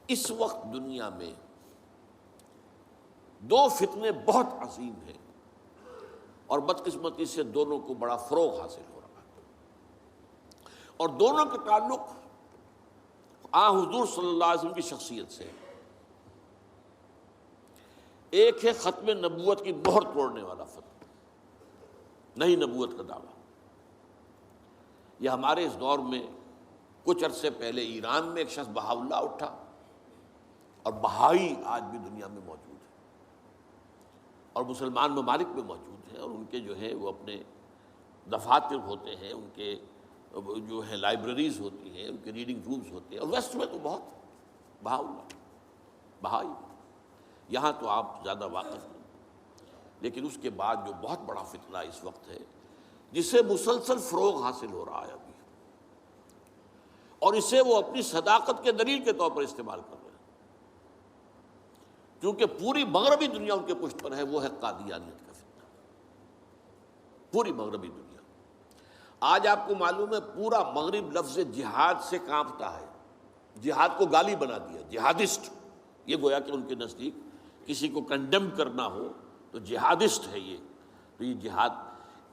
اس وقت دنیا میں دو فتنے بہت عظیم ہیں، اور بدقسمتی سے دونوں کو بڑا فروغ حاصل ہو رہا ہے، اور دونوں کے تعلق حضور صلی اللہ علیہ وسلم کی شخصیت سے۔ ایک ہے ختم نبوت کی مہر توڑنے والا فتویٰ، نئی نبوت کا دعویٰ۔ یہ ہمارے اس دور میں کچھ عرصے پہلے ایران میں ایک شخص بہا اللہ اٹھا، اور بہائی آج بھی دنیا میں موجود ہے، اور مسلمان ممالک میں موجود ہیں، اور ان کے جو ہے وہ اپنے دفاتر ہوتے ہیں، ان کے جو ہے لائبریریز ہوتی ہیں، ان کے ریڈنگ رومز ہوتے ہیں، اور ویسٹ میں تو بہت بہا اللہ بہائی، یہاں تو آپ زیادہ واقف نہیں۔ لیکن اس کے بعد جو بہت بڑا فتنہ اس وقت ہے، جسے مسلسل فروغ حاصل ہو رہا ہے ابھی، اور اسے وہ اپنی صداقت کے دلیل کے طور پر استعمال کر رہے ہیں، کیونکہ پوری مغربی دنیا ان کے پشت پر ہے، وہ ہے قادیانیت کا فتنہ۔ پوری مغربی دنیا، آج آپ کو معلوم ہے پورا مغرب لفظ جہاد سے کانپتا ہے، جہاد کو گالی بنا دیا، جہادسٹ۔ یہ گویا کہ ان کے نزدیک کسی کو کنڈیم کرنا ہو تو جہادسٹ ہے یہ۔ تو یہ جہاد،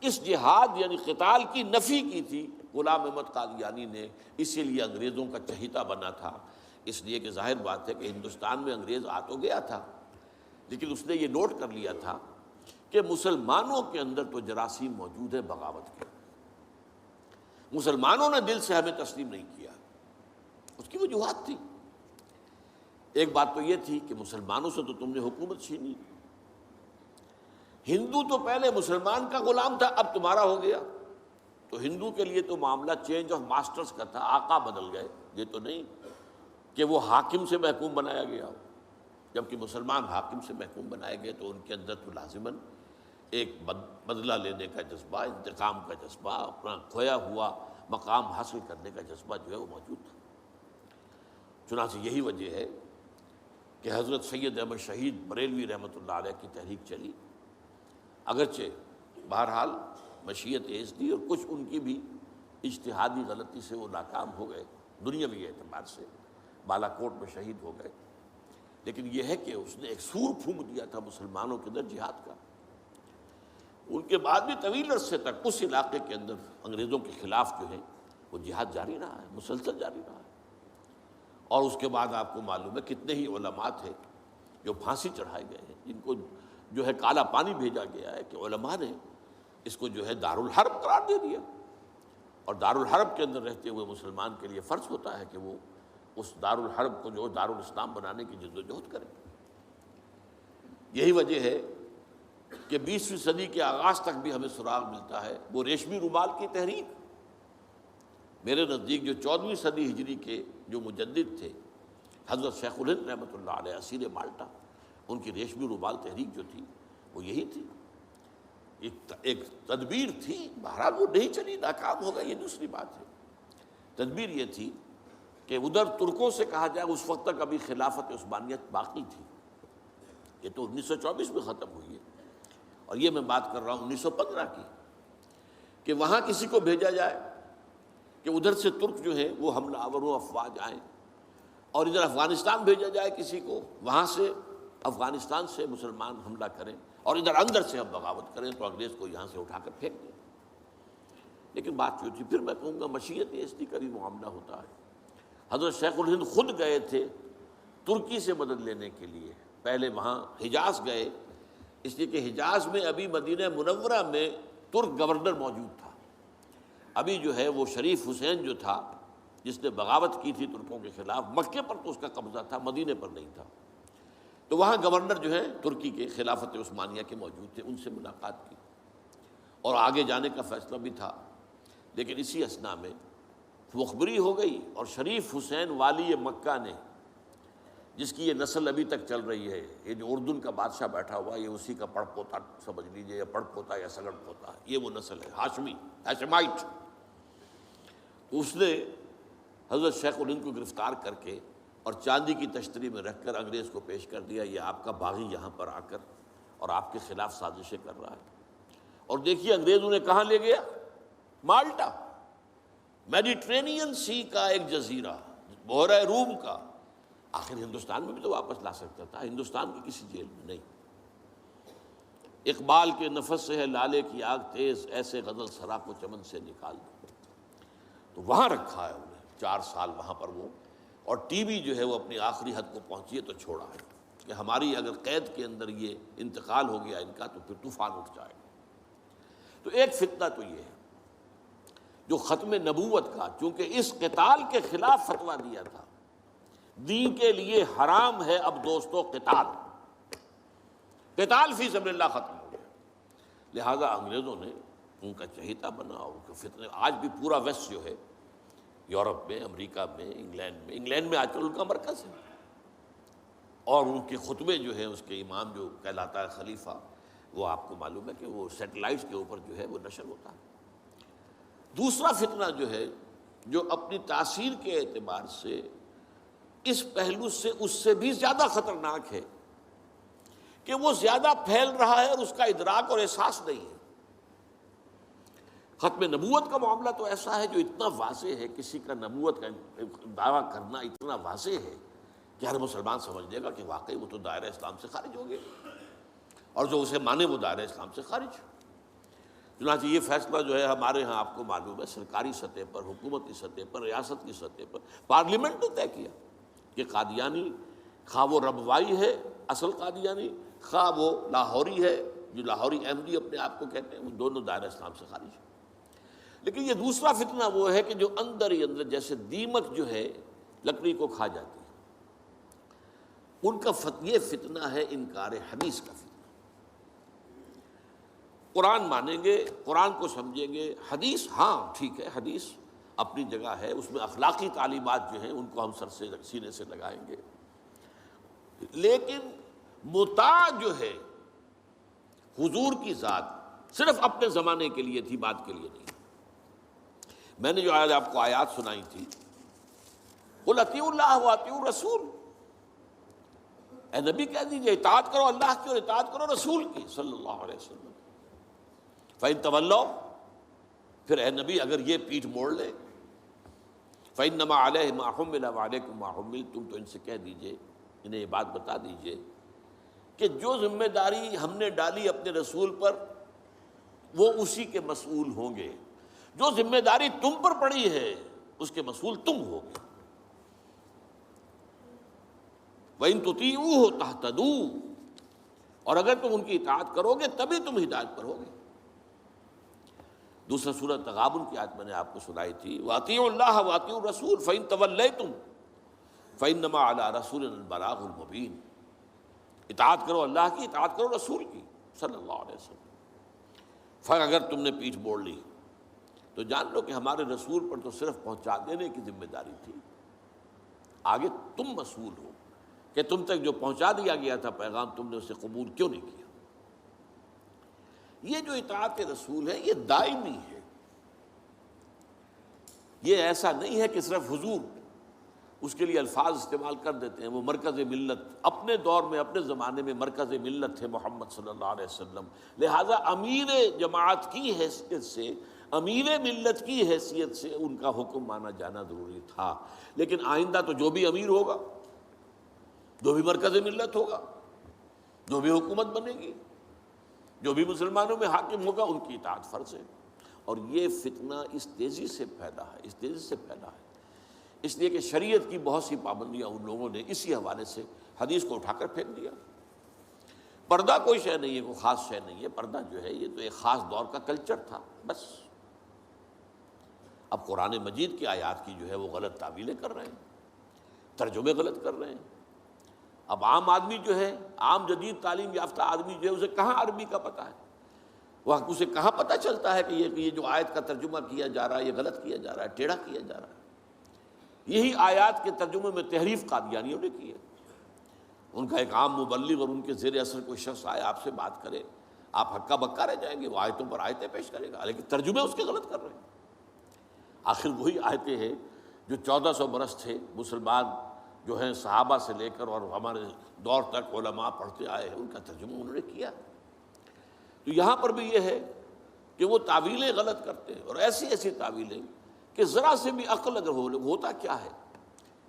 اس جہاد یعنی قتال کی نفی کی تھی غلام احمد قادیانی نے، اسی لیے انگریزوں کا چہیتا بنا تھا۔ اس لیے کہ ظاہر بات ہے کہ ہندوستان میں انگریز آ تو گیا تھا، لیکن اس نے یہ نوٹ کر لیا تھا کہ مسلمانوں کے اندر تو جراثیم موجود ہے بغاوت کے، مسلمانوں نے دل سے ہمیں تسلیم نہیں کیا۔ اس کی وجوہات تھی۔ ایک بات تو یہ تھی کہ مسلمانوں سے تو تم نے حکومت چھینی، ہندو تو پہلے مسلمان کا غلام تھا، اب تمہارا ہو گیا۔ تو ہندو کے لیے تو معاملہ چینج آف ماسٹرز کا تھا، آقا بدل گئے، یہ تو نہیں کہ وہ حاکم سے محکوم بنایا گیا ہو۔ جبکہ مسلمان حاکم سے محکوم بنائے گئے تو ان کے اندر تو لازماً ایک بدلہ لینے کا جذبہ، انتقام کا جذبہ، اپنا کھویا ہوا مقام حاصل کرنے کا جذبہ جو ہے وہ موجود تھا۔ چنانچہ یہی وجہ ہے کہ حضرت سید احمد شہید بریلوی رحمۃ اللہ علیہ کی تحریک چلی، اگرچہ بہرحال مشیت ایز دی، اور کچھ ان کی بھی اجتہادی غلطی سے وہ ناکام ہو گئے، دنیاوی اعتبار سے بالا کوٹ میں شہید ہو گئے، لیکن یہ ہے کہ اس نے ایک سور پھونک دیا تھا مسلمانوں کے اندر جہاد کا۔ ان کے بعد بھی طویل عرصے تک اس علاقے کے اندر انگریزوں کے خلاف جو ہے وہ جہاد جاری رہا ہے، مسلسل جاری رہا ہے۔ اور اس کے بعد آپ کو معلوم ہے کتنے ہی علماء تھے جو پھانسی چڑھائے گئے ہیں، جن کو جو ہے کالا پانی بھیجا گیا ہے کہ علماء نے اس کو جو ہے دارالحرب قرار دے دیا، اور دارالحرب کے اندر رہتے ہوئے مسلمان کے لیے فرض ہوتا ہے کہ وہ اس دارالحرب کو جو دارالاسلام بنانے کی جدوجہد کرے۔ یہی وجہ ہے کہ 20ویں صدی کے آغاز تک بھی ہمیں سراغ ملتا ہے وہ ریشمی رومال کی تحریک۔ میرے نزدیک جو 14ویں صدی ہجری کے جو مجدد تھے حضرت شیخ الہند رحمۃ اللہ علیہ اسیر مالٹا، ان کی ریشمی رومال تحریک جو تھی وہ یہی تھی، ایک تدبیر تھی، بہرحال وہ نہیں چلی، ناکام ہو گئی، یہ دوسری بات ہے۔ تدبیر یہ تھی کہ ادھر ترکوں سے کہا جائے اس وقت تک ابھی خلافت عثمانیت باقی تھی، یہ تو 1924 میں ختم ہوئی ہے، اور یہ میں بات کر رہا ہوں 1915 کی، کہ وہاں کسی کو بھیجا جائے کہ ادھر سے ترک جو ہے وہ حملہ آور افواج آئیں، اور ادھر افغانستان بھیجا جائے کسی کو، وہاں سے افغانستان سے مسلمان حملہ کریں، اور ادھر اندر سے ہم بغاوت کریں تو انگریز کو یہاں سے اٹھا کر پھینک دیں۔ لیکن بات جو تھی، پھر میں کہوں گا مشیت ایسی کا بھی معاملہ ہوتا ہے۔ حضرت شیخ الہند خود گئے تھے ترکی سے مدد لینے کے لیے، پہلے وہاں حجاز گئے، اس لیے کہ حجاز میں ابھی مدینہ منورہ میں ترک گورنر موجود تھا، ابھی جو ہے وہ شریف حسین جو تھا جس نے بغاوت کی تھی ترکوں کے خلاف، مکے پر تو اس کا قبضہ تھا، مدینے پر نہیں تھا، تو وہاں گورنر جو ہے ترکی کے خلافت عثمانیہ کے موجود تھے، ان سے ملاقات کی اور آگے جانے کا فیصلہ بھی تھا۔ لیکن اسی اثنا میں مخبری ہو گئی، اور شریف حسین والی مکہ نے، جس کی یہ نسل ابھی تک چل رہی ہے، یہ جو اردن کا بادشاہ بیٹھا ہوا، یہ اسی کا پڑ پوتا سمجھ لیجئے، یا پڑ پوتا یا سگڑ پوتا، یہ وہ نسل ہے ہاشمی، ہاشمائٹ۔ تو اس نے حضرت شیخ الہند کو گرفتار کر کے اور چاندی کی تشتری میں رکھ کر انگریز کو پیش کر دیا، یہ آپ کا باغی یہاں پر آ کر اور آپ کے خلاف سازشیں کر رہا ہے۔ اور دیکھیے انگریز انہیں کہاں لے گیا، مالٹا، میڈیٹرینین سی کا ایک جزیرہ، بحیرہ روم کا، آخر ہندوستان میں بھی تو واپس لا سکتا تھا، ہندوستان کی کسی جیل میں نہیں۔ اقبال کے نفس سے ہے لالے کی آگ تیز، ایسے غزل سرا کو چمن سے نکال دو، تو وہاں رکھا ہے انہیں 4 سال وہاں پر وہ، اور ٹی وی جو ہے وہ اپنی آخری حد کو پہنچی ہے تو چھوڑا ہے کہ ہماری اگر قید کے اندر یہ انتقال ہو گیا ان کا تو پھر طوفان اٹھ جائے گا۔ تو ایک فتنہ تو یہ ہے جو ختم نبوت کا، چونکہ اس قتال کے خلاف فتویٰ دیا تھا، دین کے لیے حرام ہے اب دوستو قتال فی سبیل اللہ ختم ہو گیا، لہذا انگریزوں نے ان کا چہیتا بنا، ان کے فتنے آج بھی پورا ویسٹ جو ہے، یورپ میں، امریکہ میں، انگلینڈ میں آج کل ان کا مرکز ہے، اور ان کے خطبے جو ہیں، اس کے امام جو کہلاتا ہے خلیفہ، وہ آپ کو معلوم ہے کہ وہ سیٹلائٹس کے اوپر جو ہے وہ نشر ہوتا ہے۔ دوسرا فتنہ جو ہے، جو اپنی تاثیر کے اعتبار سے اس پہلو سے اس سے بھی زیادہ خطرناک ہے کہ وہ زیادہ پھیل رہا ہے اور اس کا ادراک اور احساس نہیں ہے۔ ختم نبوت کا معاملہ تو ایسا ہے جو اتنا واضح ہے، کسی کا نبوت کا دعویٰ کرنا اتنا واضح ہے کہ ہر مسلمان سمجھ لے گا کہ واقعی وہ تو دائرہ اسلام سے خارج ہو گئے، اور جو اسے مانے وہ دائرہ اسلام سے خارج۔ چنانچہ یہ فیصلہ جو ہے ہمارے ہاں آپ کو معلوم ہے، سرکاری سطح پر، حکومتی سطح پر، ریاست کی سطح پر، پارلیمنٹ نے طے کیا کہ قادیانی خواہ وہ ربوائی ہے اصل قادیانی، خواہ وہ لاہوری ہے جو لاہوری احمدی اپنے آپ کو کہتے ہیں، وہ دونوں دائرہ اسلام سے خارج ہیں۔ لیکن یہ دوسرا فتنہ وہ ہے کہ جو اندر ہی اندر جیسے دیمک جو ہے لکڑی کو کھا جاتی ہے، ان کا یہ فتنہ ہے انکار حدیث کا فتنہ۔ قرآن مانیں گے، قرآن کو سمجھیں گے، حدیث ہاں ٹھیک ہے، حدیث اپنی جگہ ہے، اس میں اخلاقی تعلیمات جو ہیں ان کو ہم سر سے سینے سے لگائیں گے، لیکن مطاع جو ہے حضور کی ذات صرف اپنے زمانے کے لیے تھی، بات کے لیے نہیں۔ میں نے جو آج آپ کو آیات سنائی تھی، قل اطیعوا اللہ واطیعوا الرسول، اے نبی کہہ دیجئے اطاعت کرو اللہ کی اور اطاعت کرو رسول کی صلی اللہ علیہ وسلم۔ فَإِن تَوَلَّوْا، پھر اے نبی اگر یہ پیٹھ موڑ لے، فَإِنَّمَا عَلَيْهِ مَا حُمِّلَ وَعَلَيْكُمْ مَا حُمِّلْتُمْ، تو ان سے کہہ دیجئے، انہیں یہ بات بتا دیجئے کہ جو ذمہ داری ہم نے ڈالی اپنے رسول پر وہ اسی کے مسئول ہوں گے، جو ذمہ داری تم پر پڑی ہے اس کے مسئول تم ہوگے۔ وَإِن تُطِيعُوهُ تَهْتَدُوا، اور اگر تم ان کی اطاعت کرو گے تبھی تم ہدایت پر ہوگے۔ دوسرا سورۃ تغابن کی آیت میں نے آپ کو سنائی تھی، وَأَطِيعُوا اللَّهَ وَأَطِيعُوا الرَّسُولَ فَإِن تَوَلَّيْتُمْ فَإِنَّمَا عَلَىٰ رَسُولِنَا الْبَلَاغُ الْمُبِينُ، اطاعت کرو اللہ کی، اطاعت کرو رسول کی صلی اللہ علیہ وسلم۔ پھر اگر تم نے پیٹھ موڑ لی تو جان لو کہ ہمارے رسول پر تو صرف پہنچا دینے کی ذمہ داری تھی، آگے تم مسئول ہو کہ تم تک جو پہنچا دیا گیا تھا پیغام تم نے اسے قبول کیوں نہیں کیا۔ یہ جو اطاعت رسول ہے یہ دائمی ہے، یہ ایسا نہیں ہے کہ صرف حضور اس کے لیے الفاظ استعمال کر دیتے ہیں۔ وہ مرکز ملت اپنے دور میں، اپنے زمانے میں مرکز ملت تھے محمد صلی اللہ علیہ وسلم، لہٰذا امیر جماعت کی حیثیت سے، امیر ملت کی حیثیت سے ان کا حکم مانا جانا ضروری تھا۔ لیکن آئندہ تو جو بھی امیر ہوگا، جو بھی مرکز ملت ہوگا، جو بھی حکومت بنے گی، جو بھی مسلمانوں میں حاکم ہوگا، ان کی اطاعت فرض ہے۔ اور یہ فتنہ اس تیزی سے پھیلا ہے، اس تیزی سے پھیلا ہے، اس لیے کہ شریعت کی بہت سی پابندیاں ان لوگوں نے اسی حوالے سے حدیث کو اٹھا کر پھینک دیا۔ پردہ کوئی شے نہیں ہے، کوئی خاص شے نہیں ہے، پردہ جو ہے یہ تو ایک خاص دور کا کلچر تھا بس۔ اب قرآن مجید کی آیات کی جو ہے وہ غلط تعویلیں کر رہے ہیں، ترجمے غلط کر رہے ہیں۔ اب عام آدمی جو ہے، عام جدید تعلیم یافتہ آدمی جو ہے، اسے کہاں عربی کا پتہ ہے، وہ اسے کہاں پتہ چلتا ہے کہ یہ جو آیت کا ترجمہ کیا جا رہا ہے یہ غلط کیا جا رہا ہے، ٹیڑھا کیا جا رہا ہے۔ یہی آیات کے ترجمے میں تحریف قادیانیوں نے کی ہے۔ ان کا ایک عام مبلغ اور ان کے زیر اثر کوئی شخص آئے آپ سے بات کرے، آپ ہکا بکا رہ جائیں گے، وہ آیتوں پر آیتیں پیش کرے گا، لیکن ترجمے اس کے غلط کر رہے ہیں۔ آخر وہی آیتیں ہیں جو 1400 برس تھے مسلمان جو ہیں صحابہ سے لے کر اور ہمارے دور تک علماء پڑھتے آئے ہیں، ان کا ترجمہ انہوں نے کیا۔ تو یہاں پر بھی یہ ہے کہ وہ تعویلیں غلط کرتے ہیں، اور ایسی ایسی تعویلیں کہ ذرا سے بھی عقل اگر ہوتا کیا ہے،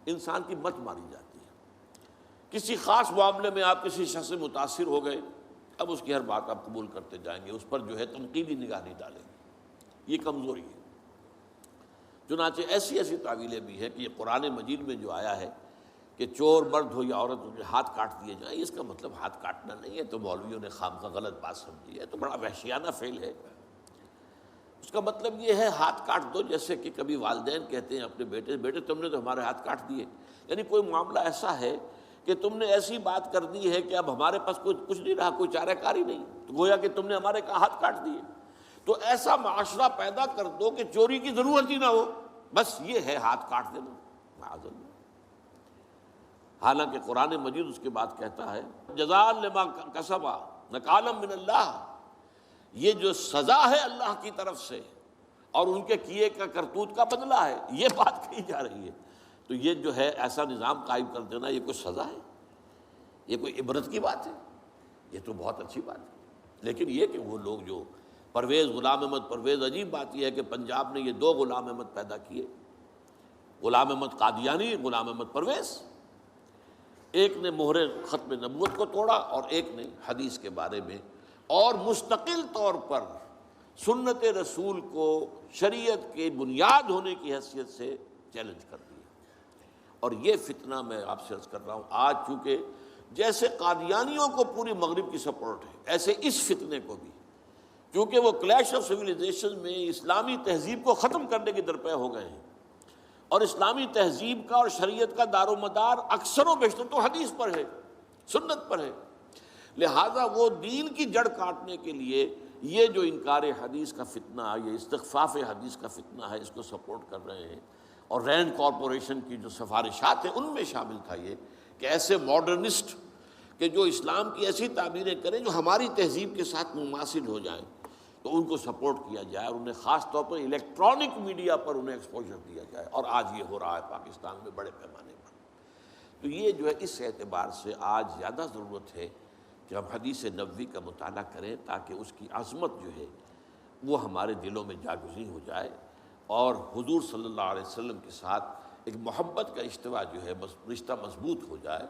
انسان کی مت ماری جاتی ہے۔ کسی خاص معاملے میں آپ کسی شخص سے متاثر ہو گئے، اب اس کی ہر بات آپ قبول کرتے جائیں گے، اس پر جو ہے تنقیدی نگاہ نہیں ڈالیں گے، یہ کمزوری ہے۔ چنانچہ ایسی ایسی تعویلیں بھی ہیں کہ یہ قرآن مجید میں جو آیا ہے کہ چور مرد ہو یا عورت ہو کے ہاتھ کاٹ دیے جائیں، اس کا مطلب ہاتھ کاٹنا نہیں ہے، تو مولویوں نے خامخواہ غلط بات سمجھی ہے، تو بڑا وحشیانہ فعل ہے۔ اس کا مطلب یہ ہے ہاتھ کاٹ دو، جیسے کہ کبھی والدین کہتے ہیں اپنے بیٹے، بیٹے تم نے تو ہمارے ہاتھ کاٹ دیے، یعنی کوئی معاملہ ایسا ہے کہ تم نے ایسی بات کر دی ہے کہ اب ہمارے پاس کچھ نہیں رہا، کوئی چارہ کاری نہیں، تو گویا کہ تم نے ہمارے ہاتھ کاٹ دیے۔ تو ایسا معاشرہ پیدا کر دو کہ چوری کی ضرورت ہی نہ ہو، بس یہ ہے ہاتھ کاٹ دینا، معاذ اللہ۔ حالانکہ قرآن مجید اس کے بعد کہتا ہے جزاء لما کسبا نکالا من اللہ، یہ جو سزا ہے اللہ کی طرف سے اور ان کے کیے کا کرتوت کا بدلہ ہے، یہ بات کہی جا رہی ہے۔ تو یہ جو ہے ایسا نظام قائم کر دینا، یہ کوئی سزا ہے، یہ کوئی عبرت کی بات ہے، یہ تو بہت اچھی بات ہے۔ لیکن یہ کہ وہ لوگ جو پرویز غلام احمد پرویز، عجیب بات یہ ہے کہ پنجاب نے یہ دو غلام احمد پیدا کیے، غلام احمد قادیانی، غلام احمد پرویز، ایک نے مہر ختم نبوت کو توڑا اور ایک نے حدیث کے بارے میں اور مستقل طور پر سنت رسول کو شریعت کے بنیاد ہونے کی حیثیت سے چیلنج کر دیا۔ اور یہ فتنہ میں آپ سے عرض کر رہا ہوں، آج چونکہ جیسے قادیانیوں کو پوری مغرب کی سپورٹ ہے، ایسے اس فتنے کو بھی، کیونکہ وہ کلیش آف سویلائزیشن میں اسلامی تہذیب کو ختم کرنے کے درپے ہو گئے ہیں، اور اسلامی تہذیب کا اور شریعت کا دار و مدار اکثر و بیشتر تو حدیث پر ہے، سنت پر ہے، لہٰذا وہ دین کی جڑ کاٹنے کے لیے یہ جو انکار حدیث کا فتنہ، یہ استخفاف حدیث کا فتنہ ہے، اس کو سپورٹ کر رہے ہیں۔ اور رینڈ کارپوریشن کی جو سفارشات ہیں ان میں شامل تھا یہ کہ ایسے ماڈرنسٹ کہ جو اسلام کی ایسی تعبیریں کریں جو ہماری تہذیب کے ساتھ مماثل ہو جائیں، تو ان کو سپورٹ کیا جائے اور انہیں خاص طور پر الیکٹرانک میڈیا پر انہیں ایکسپوجر دیا جائے، اور آج یہ ہو رہا ہے پاکستان میں بڑے پیمانے پر۔ تو یہ جو ہے اس اعتبار سے آج زیادہ ضرورت ہے کہ ہم حدیث نبوی کا مطالعہ کریں، تاکہ اس کی عظمت جو ہے وہ ہمارے دلوں میں جاگزیں ہو جائے، اور حضور صلی اللہ علیہ وسلم کے ساتھ ایک محبت کا اشتوا جو ہے رشتہ مضبوط ہو جائے۔